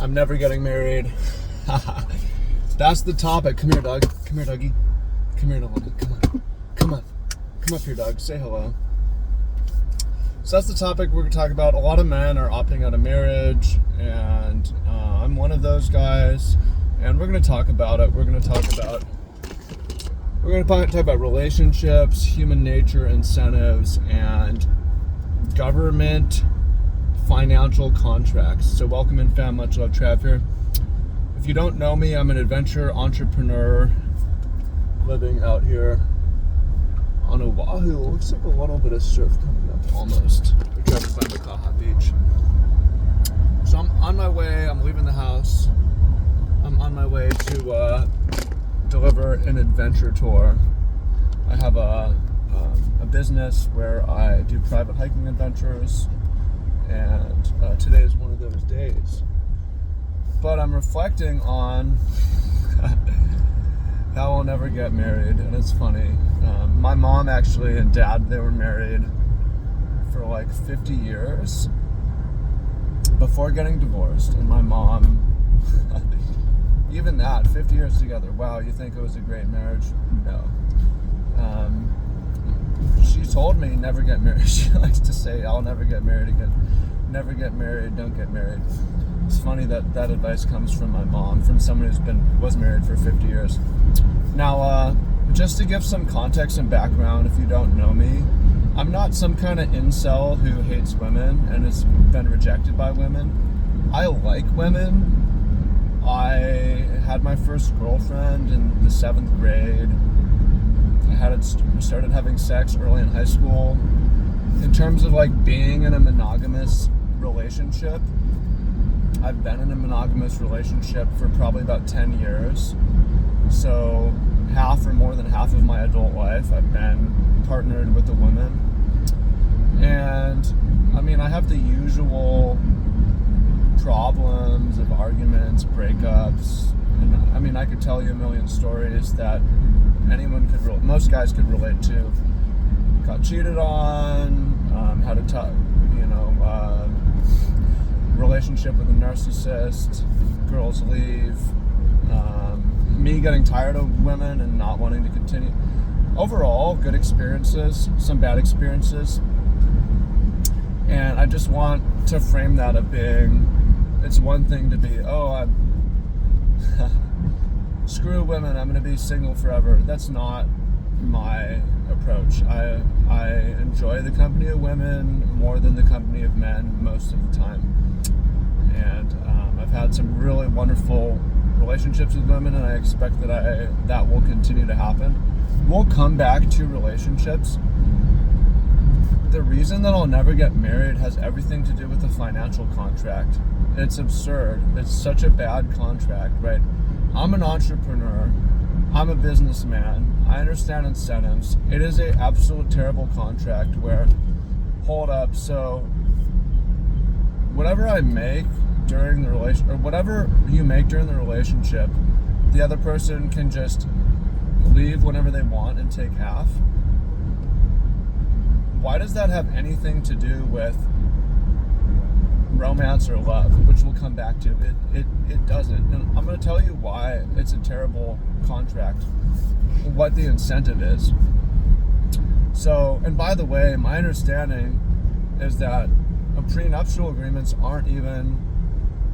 I'm never getting married. That's the topic. Come here, dog. Come here, doggy. Come here, Nolana. Come on. Come on. Come up here, dog. Say hello. So that's the topic we're going to talk about. A lot of men are opting out of marriage, and I'm one of those guys. And we're going to talk about it. We're going to talk about relationships, human nature, incentives, and government financial contracts. So welcome in, fam. Much love, Trav here. If you don't know me, I'm an adventure entrepreneur living out here on Oahu. Looks like a little bit of surf coming up almost. We're driving by Makaha Beach. So I'm on my way. I'm leaving the house. I'm on my way to deliver an adventure tour. I have a business where I do private hiking adventures, and today is one of those days. But I'm reflecting on how I'll never get married, and it's funny. My mom actually and dad, they were married for like 50 years before getting divorced, and my mom, even that, 50 years together, wow, you think it was a great marriage? No. She told me never get married. She likes to say, I'll never get married again. Never get married, don't get married. It's funny that that advice comes from my mom, from someone was married for 50 years. Now, just to give some context and background, if you don't know me, I'm not some kind of incel who hates women and has been rejected by women. I like women. I had my first girlfriend in the 7th grade. I started having sex early in high school. In terms of like being in a monogamous relationship, I've been in a monogamous relationship for probably about 10 years. So half or more than half of my adult life, I've been partnered with a woman. And I mean, I have the usual problems of arguments, breakups, and I mean, I could tell you a million stories that most guys could relate to. Got cheated on, had a tough, relationship with a narcissist, girls leave, me getting tired of women and not wanting to continue. Overall, good experiences, some bad experiences. And I just want to frame that of being, it's one thing to be, screw women, I'm going to be single forever. That's not my approach. I enjoy the company of women more than the company of men most of the time. And I've had some really wonderful relationships with women, and I expect that will continue to happen. We'll come back to relationships. The reason that I'll never get married has everything to do with the financial contract. It's absurd. It's such a bad contract, right? I'm an entrepreneur. I'm a businessman. I understand incentives. It is an absolute terrible contract where, hold up, so whatever I make during the relation, or whatever you make during the relationship, the other person can just leave whenever they want and take half. Why does that have anything to do with romance or love, which we'll come back to? It doesn't. And I'm going to tell you why it's a terrible contract, what the incentive is. So, and by the way, my understanding is that prenuptial agreements aren't even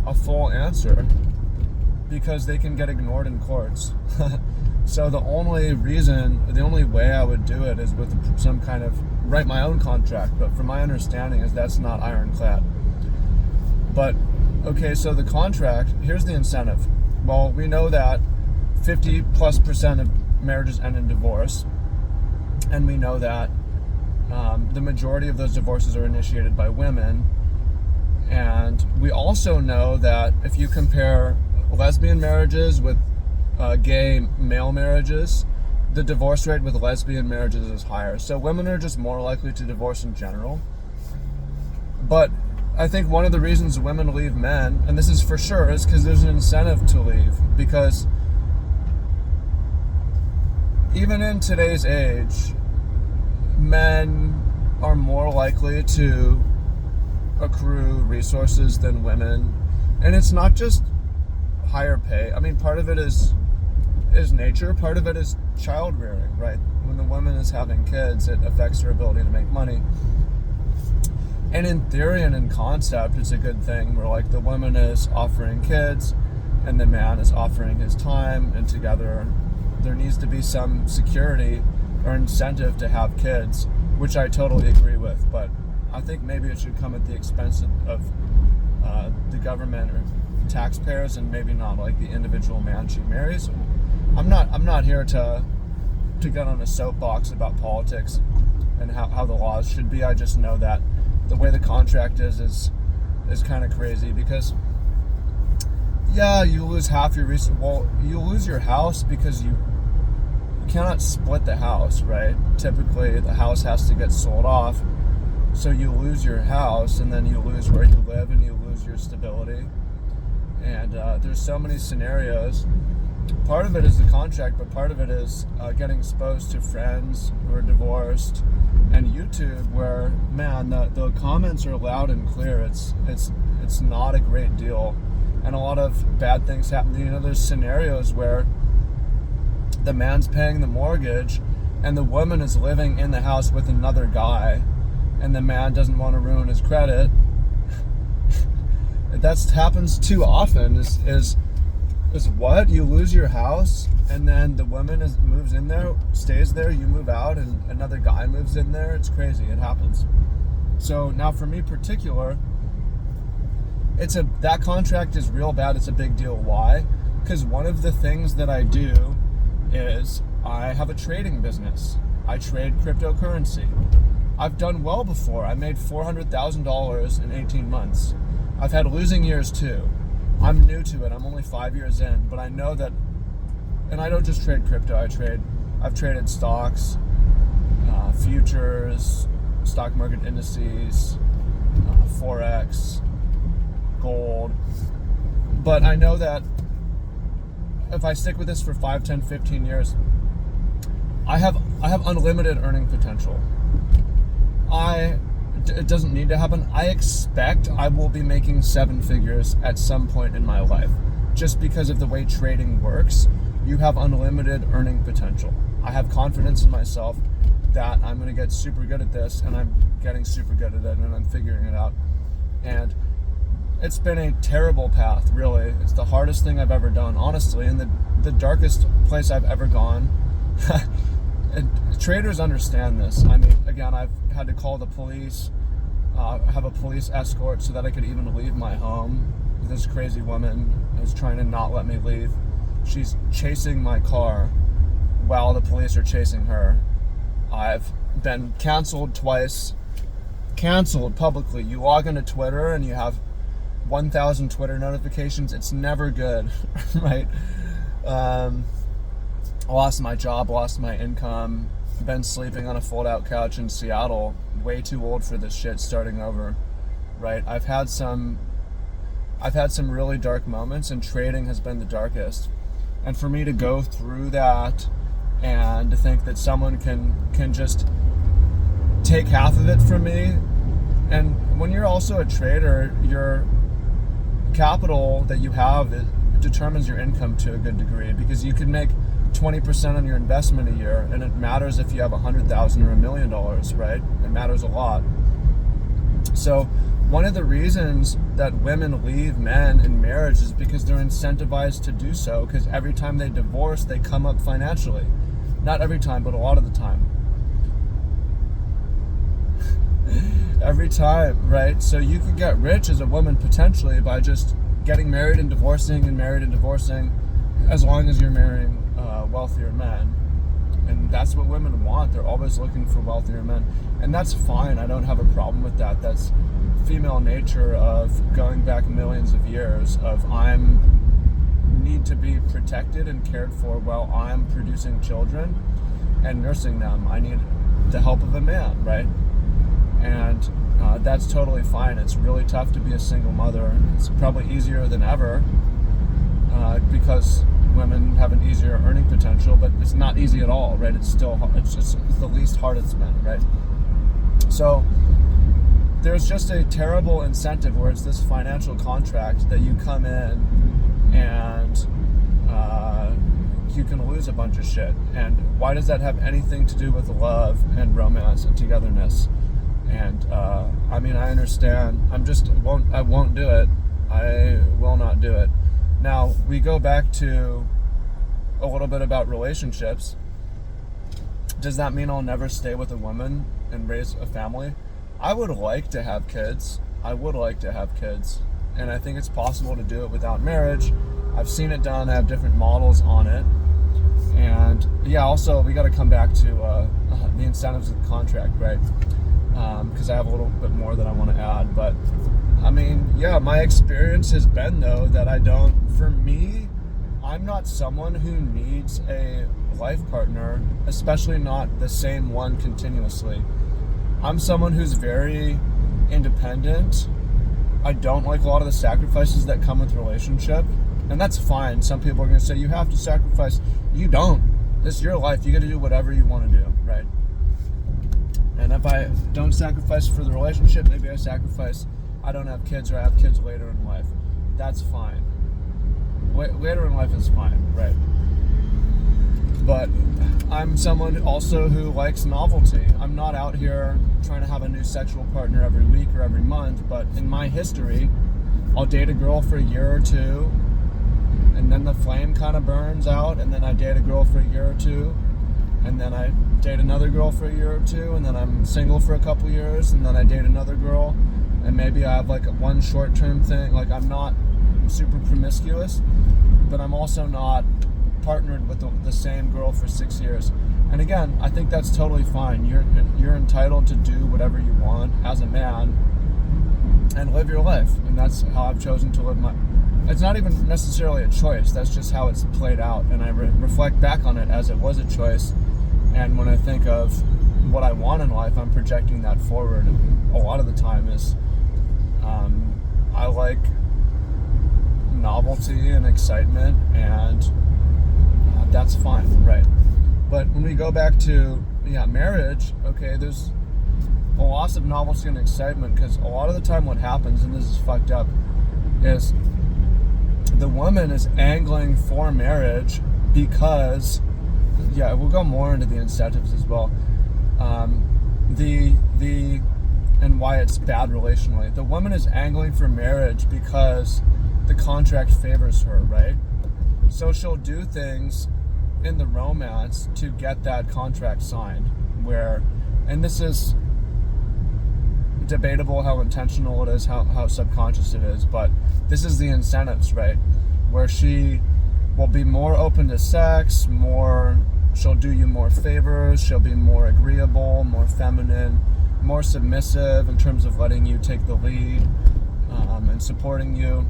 a full answer because they can get ignored in courts. So the only way I would do it is with some kind of, write my own contract, but from my understanding is that's not ironclad. But, okay, so the contract, here's the incentive. Well, we know that 50+% of marriages end in divorce, and we know that the majority of those divorces are initiated by women, and we also know that if you compare lesbian marriages with gay male marriages, the divorce rate with lesbian marriages is higher. So women are just more likely to divorce in general. But I think one of the reasons women leave men, and this is for sure, is because there's an incentive to leave. Because even in today's age, men are more likely to accrue resources than women. And it's not just higher pay. I mean, part of it is nature, part of it is child rearing, right? When the woman is having kids, it affects her ability to make money. And in theory and in concept, it's a good thing where like the woman is offering kids and the man is offering his time, and together there needs to be some security or incentive to have kids, which I totally agree with. But I think maybe it should come at the expense of the government or taxpayers, and maybe not like the individual man she marries. I'm not here to get on a soapbox about politics and how the laws should be. I just know that the way the contract is kind of crazy, because yeah, you lose half your resources. Well, you lose your house because you cannot split the house, right? Typically the house has to get sold off, so you lose your house, and then you lose where you live, and you lose your stability. And there's so many scenarios. Part of it is the contract, but part of it is getting exposed to friends who are divorced, and YouTube, where man, the comments are loud and clear. It's not a great deal, and a lot of bad things happen. You know, there's scenarios where the man's paying the mortgage, and the woman is living in the house with another guy, and the man doesn't want to ruin his credit. That happens too often. Is what? You lose your house, and then the woman moves in there, stays there, you move out, and another guy moves in there. It's crazy. It happens. So now for me particular, that contract is real bad. It's a big deal. Why? Because one of the things that I do is I have a trading business. I trade cryptocurrency. I've done well before. I made $400,000 in 18 months. I've had losing years too. I'm new to it. I'm only 5 years in, but I know that, and I don't just trade crypto. I've traded stocks, futures, stock market indices, Forex, gold. But I know that if I stick with this for 5, 10, 15 years, I have unlimited earning potential. It doesn't need to happen. I expect I will be making 7 figures at some point in my life. Just because of the way trading works, you have unlimited earning potential. I have confidence in myself that I'm going to get super good at this, and I'm getting super good at it, and I'm figuring it out. And it's been a terrible path, really. It's the hardest thing I've ever done, honestly, and the darkest place I've ever gone. And traders understand this. I mean, again, I've had to call the police, have a police escort so that I could even leave my home. This crazy woman is trying to not let me leave. She's chasing my car while the police are chasing her. I've been canceled twice. Canceled publicly. You log into Twitter and you have 1,000 Twitter notifications. It's never good, right? Lost my job, lost my income, been sleeping on a fold-out couch in Seattle, way too old for this shit, starting over, right? I've had some really dark moments, and trading has been the darkest. And for me to go through that and to think that someone can just take half of it from me, and when you're also a trader, your capital that you have, it determines your income to a good degree, because you can make 20% on your investment a year, and it matters if you have $100,000 or $1 million, right? It matters a lot. So one of the reasons that women leave men in marriage is because they're incentivized to do so, because every time they divorce, they come up financially. Not every time, but a lot of the time. Every time, right? So you could get rich as a woman potentially by just getting married and divorcing, as long as you're marrying wealthier men. And that's what women want. They're always looking for wealthier men, and that's fine. I don't have a problem with that. That's female nature of going back millions of years of need to be protected and cared for while I'm producing children and nursing them. I need the help of a man, right? And that's totally fine. It's really tough to be a single mother. It's probably easier than ever because women have an easier earning potential, but it's not easy at all, right? It's the least hard it's been, right? So there's just a terrible incentive where it's this financial contract that you come in and you can lose a bunch of shit. And why does that have anything to do with love and romance and togetherness? And I mean, I understand. I won't do it. I will not do it. Now, we go back to a little bit about relationships. Does that mean I'll never stay with a woman and raise a family? I would like to have kids. And I think it's possible to do it without marriage. I've seen it done. I have different models on it. And yeah, also we got to come back to the incentives of the contract, right? Because I have a little bit more that I want to add. But I mean, yeah, my experience has been though that for me, I'm not someone who needs a life partner, especially not the same one continuously. I'm someone who's very independent. I don't like a lot of the sacrifices that come with relationship. And that's fine. Some people are going to say, you have to sacrifice. You don't. This is your life. You got to do whatever you want to do, right? And if I don't sacrifice for the relationship, maybe I sacrifice, I don't have kids or I have kids later in life. That's fine. Later in life is fine, right? But I'm someone also who likes novelty. I'm not out here trying to have a new sexual partner every week or every month, but in my history, I'll date a girl for a year or two, and then the flame kind of burns out, and then I date a girl for a year or two, and then I date another girl for a year or two, and then I'm single for a couple years, and then I date another girl, and maybe I have like one short-term thing. Like, I'm not super promiscuous, but I'm also not partnered with the same girl for 6 years. And again, I think that's totally fine. You're entitled to do whatever you want as a man and live your life, and that's how I've chosen to live my. It's not even necessarily a choice. That's just how it's played out, and I reflect back on it as it was a choice. And when I think of what I want in life, I'm projecting that forward. And a lot of the time is I like novelty and excitement, and that's fine, right? But when we go back to marriage, okay, there's a loss of novelty and excitement, because a lot of the time what happens, and this is fucked up, is the woman is angling for marriage because, we'll go more into the incentives as well. And why it's bad relationally. The woman is angling for marriage because the contract favors her, right? So she'll do things in the romance to get that contract signed, and this is debatable how intentional it is, how subconscious it is, but this is the incentives, right? Where she will be more open to sex, she'll do you more favors, she'll be more agreeable, more feminine, more submissive in terms of letting you take the lead and supporting you.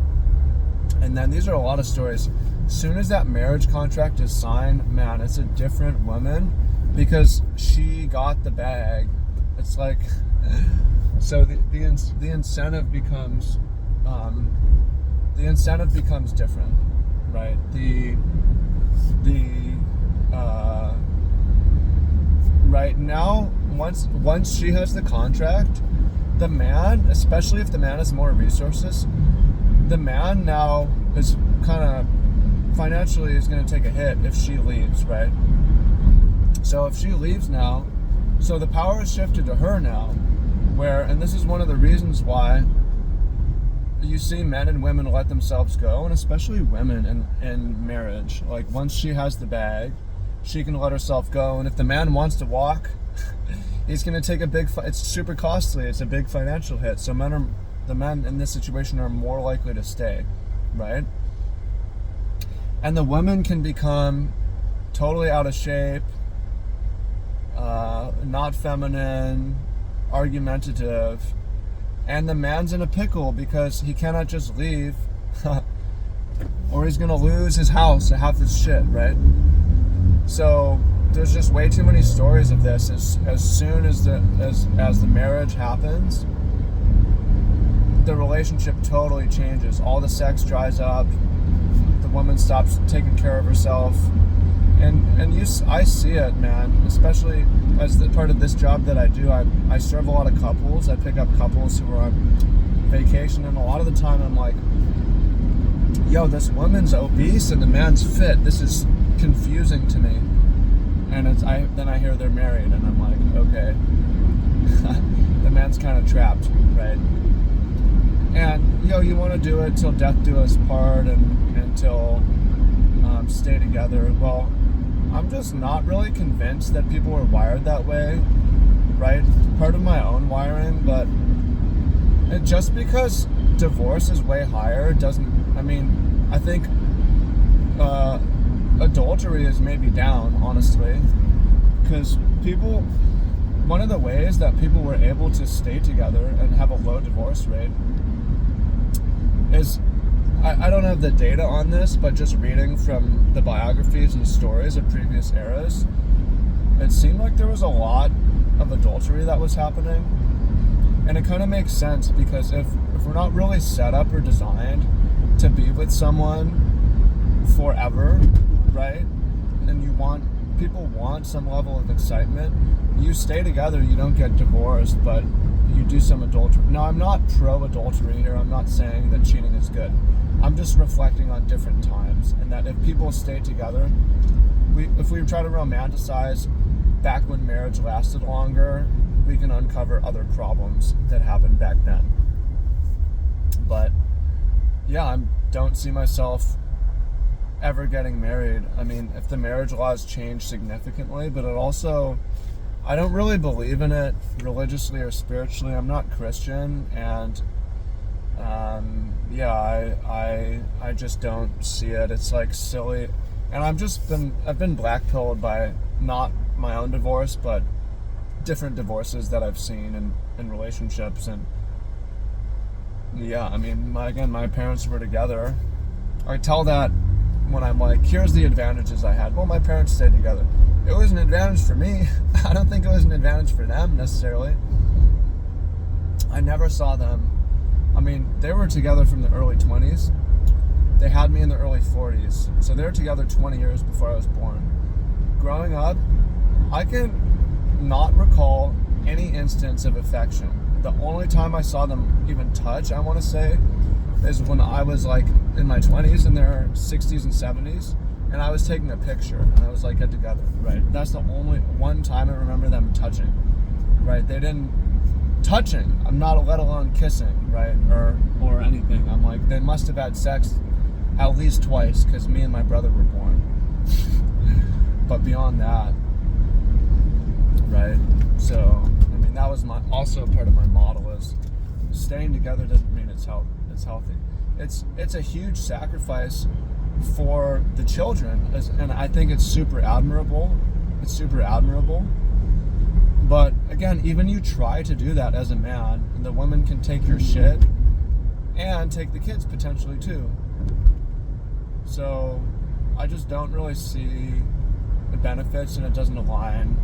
And then these are a lot of stories. As soon as that marriage contract is signed, man, it's a different woman because she got the bag. It's like, so the incentive becomes different, right? Right now, once she has the contract, the man, especially if the man has more resources, the man now is kind of financially is going to take a hit if she leaves, right? So if she leaves now, so the power is shifted to her now, and this is one of the reasons why you see men and women let themselves go, and especially women in marriage. Like, once she has the bag, she can let herself go, and if the man wants to walk, he's going to take it's super costly, it's a big financial hit, so the men in this situation are more likely to stay, right? And the women can become totally out of shape, not feminine, argumentative, and the man's in a pickle because he cannot just leave or he's gonna lose his house and half his shit, right? So there's just way too many stories of this. As soon as the marriage happens, the relationship totally changes. All the sex dries up, the woman stops taking care of herself, I see it, man, especially as the part of this job that I do. I serve a lot of couples. I pick up couples who are on vacation, and a lot of the time I'm like, yo, this woman's obese and the man's fit. This is confusing to me. And then I hear they're married, and I'm like, okay, the man's kind of trapped, right? And you want to do it till death do us part, and until stay together. Well, I'm just not really convinced that people are wired that way, right? Part of my own wiring, but just because divorce is way higher doesn't, I think adultery is maybe down, honestly, because one of the ways that people were able to stay together and have a low divorce rate is, I don't have the data on this, but just reading from the biographies and stories of previous eras, it seemed like there was a lot of adultery that was happening. And it kind of makes sense, because if we're not really set up or designed to be with someone forever, right? And people want some level of excitement. You stay together, you don't get divorced, but you do some adultery. Now, I'm not pro-adultery here. I'm not saying that cheating is good. I'm just reflecting on different times, and that if people stay together, if we try to romanticize back when marriage lasted longer, we can uncover other problems that happened back then. But yeah, I don't see myself ever getting married. If the marriage laws change significantly, but it also, I don't really believe in it religiously or spiritually. I'm not Christian, and I just don't see it. It's like silly, and I've been blackpilled by not my own divorce, but different divorces that I've seen in relationships. And yeah, my parents were together. I tell that when I'm like, here's the advantages I had. Well, my parents stayed together. It was an advantage for me. I don't think it was an advantage for them necessarily. I never saw them. They were together from the early 20s. They had me in the early 40s. So they were together 20 years before I was born. Growing up, I can not recall any instance of affection. The only time I saw them even touch, I want to say, is when I was like in my 20s, in their 60s and 70s, and I was taking a picture, and I was like, get together, right? That's the only one time I remember them touching, right? They didn't touching. I'm not, let alone kissing, right? Or anything. I'm like, they must have had sex at least twice, because me and my brother were born. But beyond that, right? So, that was also part of my model, is staying together doesn't mean it's healthy. It's a huge sacrifice for the children, and I think it's super admirable. But again, even you try to do that as a man, and the woman can take your shit and take the kids potentially too. So I just don't really see the benefits, and it doesn't align.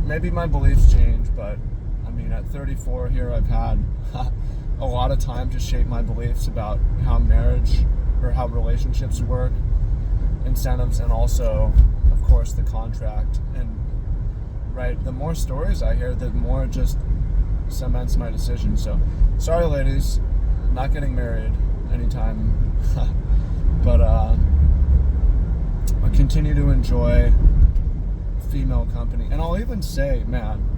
Maybe my beliefs change, but at 34 here, I've had a lot of time to shape my beliefs about how marriage or how relationships work, incentives, and also, of course, the contract. And right, the more stories I hear, the more it just cements my decision. So, sorry, ladies, not getting married anytime, but I continue to enjoy female company. And I'll even say, man,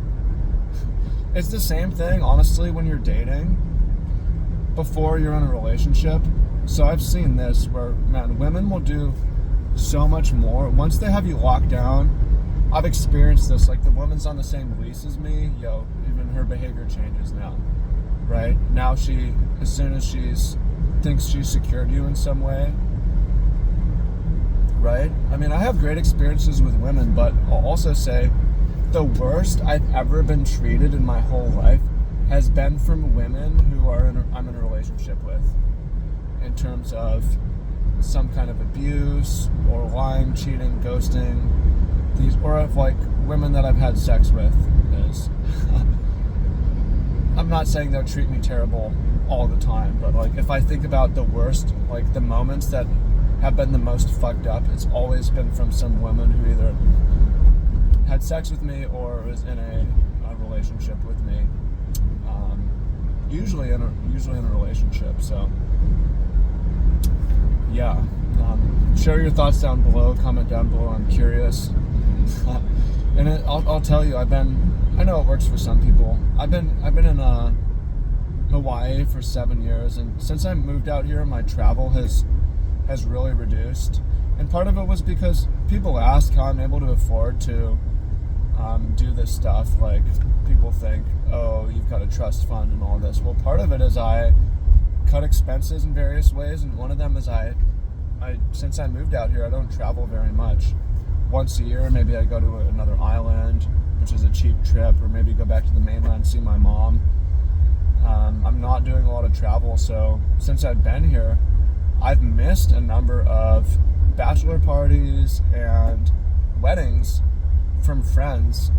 it's the same thing, honestly, when you're dating before you're in a relationship. So I've seen this where, man, women will do so much more once they have you locked down. I've experienced this, like the woman's on the same lease as me, even her behavior changes now, right? Now as soon as thinks she's secured you in some way, right? I have great experiences with women, but I'll also say the worst I've ever been treated in my whole life has been from women who I'm in a relationship with, in terms of some kind of abuse or lying, cheating, ghosting, or if like women that I've had sex with is. I'm not saying they'll treat me terrible all the time, but like if I think about the worst, like the moments that have been the most fucked up, it's always been from some woman who either had sex with me or was in a relationship with me. Usually in a relationship. So yeah, share your thoughts down below. Comment down below. I'm curious. And I'll tell you, I know it works for some people. I've been in Hawaii for 7 years, and since I moved out here, my travel has really reduced. And part of it was because people ask how I'm able to afford to do this stuff. Like, people think, oh, you've got a trust fund and all this. Well, part of it is I cut expenses in various ways, and one of them is I since I moved out here, I don't travel very much. Once a year, maybe I go to another island, which is a cheap trip, or maybe go back to the mainland, see my mom. I'm not doing a lot of travel, so since I've been here, I've missed a number of bachelor parties and weddings from friends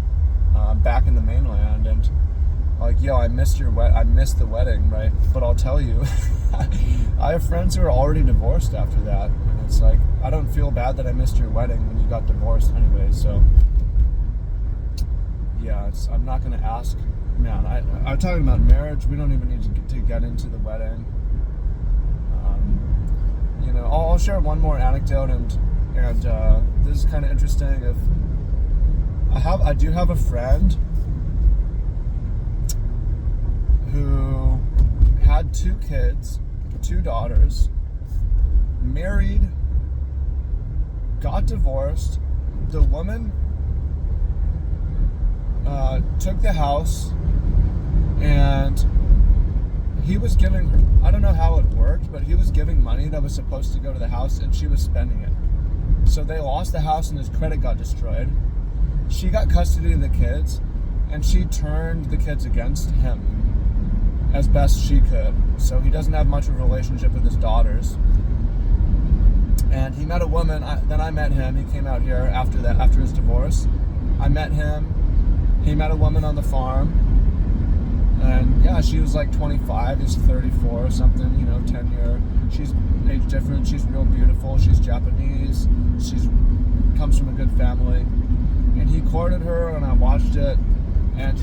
back in the mainland, and like, yo, I missed the wedding, right? But I'll tell you, I have friends who are already divorced after that, and it's like, I don't feel bad that I missed your wedding when you got divorced anyway. So yeah, I'm not gonna ask. Man, I'm talking about marriage. We don't even need to get into the wedding. You know, I'll share one more anecdote, and this is kind of interesting. If I do have a friend who had 2 kids, 2 daughters, married, got divorced. The woman took the house, and he was giving her, I don't know how it worked, but he was giving money that was supposed to go to the house, and she was spending it. So they lost the house, and his credit got destroyed. She got custody of the kids, and she turned the kids against him as best she could. So he doesn't have much of a relationship with his daughters. And he met a woman. Then I met him. He came out here after his divorce. I met him. He met a woman on the farm. And yeah, she was like 25. He's 34 or something, 10 year. She's age different. She's real beautiful. She's Japanese. She's comes from a good family. And he courted her, and I watched it. And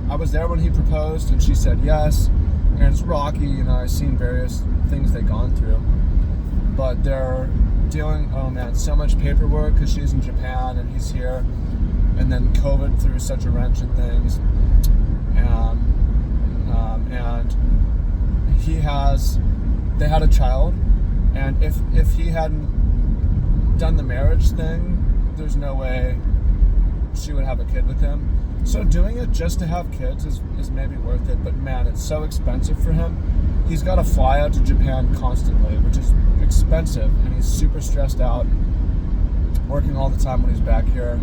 I was there when he proposed, and she said yes. And it's rocky, I've seen various things they've gone through. But they're dealing, so much paperwork because she's in Japan and he's here. And then COVID threw such a wrench in things. And they had a child. And if he hadn't done the marriage thing, there's no way she would have a kid with him. So doing it just to have kids is maybe worth it, but man, it's so expensive for him. He's got to fly out to Japan constantly, which is expensive, and he's super stressed out, working all the time when he's back here.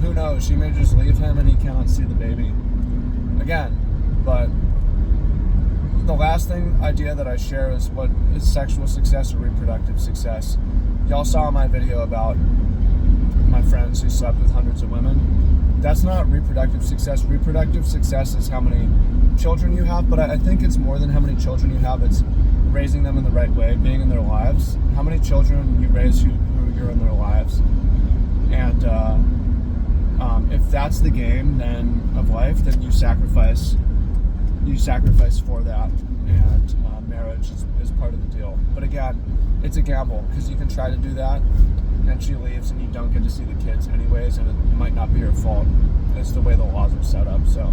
Who knows, she may just leave him and he cannot see the baby again. But the last idea that I share is what is sexual success or reproductive success. Y'all saw my video about my friends who slept with hundreds of women. That's not reproductive success. Reproductive success is how many children you have, but I think it's more than how many children you have. It's raising them in the right way, being in their lives. How many children you raise who you're in their lives. And if that's the game then of life, then you sacrifice for that, and marriage is part of the deal. But again, it's a gamble, because you can try to do that and she leaves and you don't get to see the kids anyways, and it might not be your fault. It's the way the laws are set up. So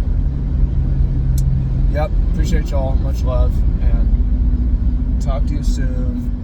yep, appreciate y'all, much love, and talk to you soon.